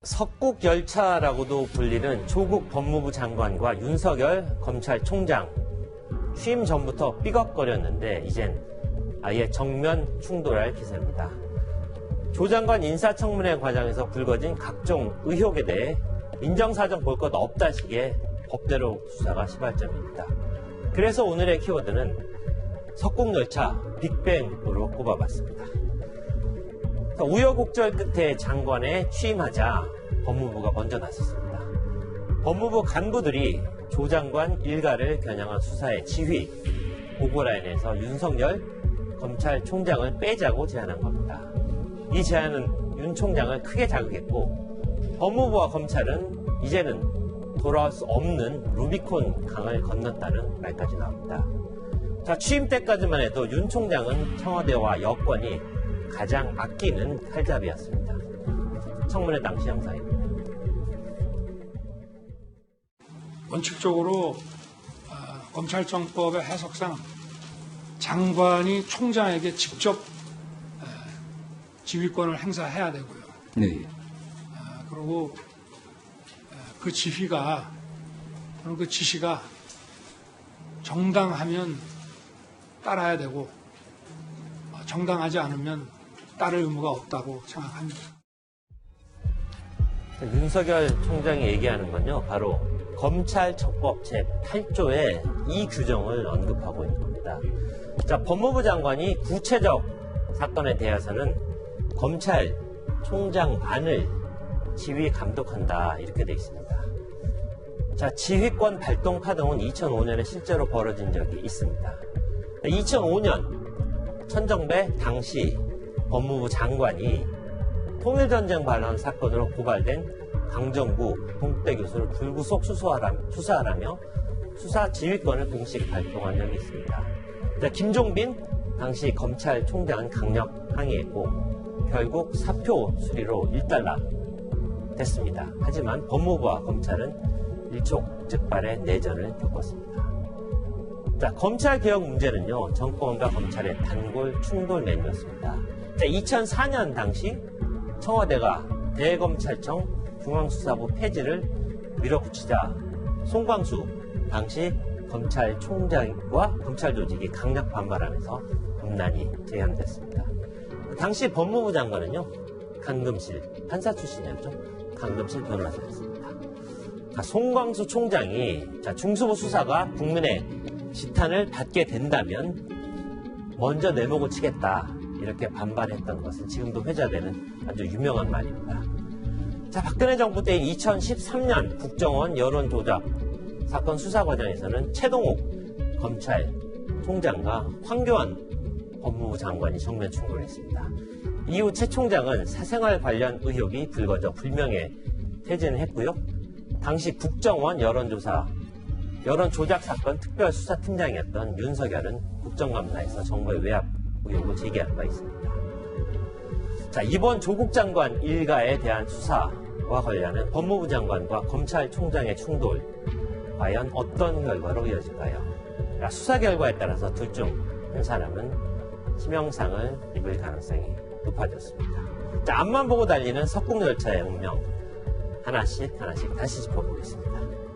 석국열차라고도 불리는 조국 법무부 장관과 윤석열 검찰총장 취임 전부터 삐걱거렸는데 이젠 아예 정면 충돌할 기세입니다. 조 장관 인사청문회 과정에서 불거진 각종 의혹에 대해 인정사정 볼 것 없다시기에 법대로 수사가 시발점입니다. 그래서 오늘의 키워드는 석국열차 빅뱅으로 꼽아봤습니다. 우여곡절 끝에 장관에 취임하자 법무부가 먼저 나섰습니다. 법무부 간부들이 조 장관 일가를 겨냥한 수사의 지휘, 보고라인에서 윤석열 검찰총장을 빼자고 제안한 겁니다. 이 제안은 윤 총장을 크게 자극했고 법무부와 검찰은 이제는 돌아올 수 없는 루비콘 강을 건넜다는 말까지 나옵니다. 취임 때까지만 해도 윤 총장은 청와대와 여권이 가장 아끼는 칼잡이였습니다. 청문회 당시 영상입니다. 원칙적으로 검찰청법의 해석상 장관이 총장에게 직접 지휘권을 행사해야 되고요. 네. 그리고 그 지휘가 또는 그 지시가 정당하면 따라야 되고 정당하지 않으면 따를 의무가 없다고 생각합니다. 윤석열 총장이 얘기하는 건요, 바로 검찰청법 제8조의 이 규정을 언급하고 있는 겁니다. 법무부 장관이 구체적 사건에 대해서는 검찰총장만을 지휘 감독한다 이렇게 돼 있습니다. 지휘권 발동 파동은 2005년에 실제로 벌어진 적이 있습니다. 2005년 천정배 당시 법무부 장관이 통일전쟁 반환 사건으로 고발된 강정구 동국대 교수를 불구속 수사하라며 수사 지휘권을 공식 발동한 적이 있습니다. 김종빈 당시 검찰총장은 강력 항의했고 결국 사표 수리로 일단락됐습니다. 하지만 법무부와 검찰은 일촉즉발의 내전을 겪었습니다. 검찰개혁 문제는요, 정권과 검찰의 단골 충돌맨이었습니다. 2004년 당시 청와대가 대검찰청 중앙수사부 폐지를 밀어붙이자 송광수 당시 검찰총장과 검찰 조직이 강력 반발하면서 분란이 재현됐습니다. 당시 법무부 장관은요, 강금실 판사 출신이었죠. 강금실 변호사였습니다. 송광수 총장이 중수부 수사가 국민의 지탄을 받게 된다면 먼저 내목을 치겠다 이렇게 반발했던 것은 지금도 회자되는 아주 유명한 말입니다. 박근혜 정부 때인 2013년 국정원 여론조작 사건 수사 과정에서는 최동욱 검찰총장과 황교안 법무부 장관이 정면 충돌했습니다. 이후 최 총장은 사생활 관련 의혹이 불거져 불명예 퇴진을 했고요. 당시 국정원 여론조작 사건 특별수사팀장이었던 윤석열은 국정감사에서 정부의 외압 의혹을 제기한 바 있습니다. 이번 조국 장관 일가에 대한 수사와 관련한 법무부 장관과 검찰총장의 충돌, 과연 어떤 결과로 이어질까요? 수사 결과에 따라서 둘 중 한 사람은 치명상을 입을 가능성이 높아졌습니다. 앞만 보고 달리는 석국열차의 운명 하나씩 다시 짚어보겠습니다.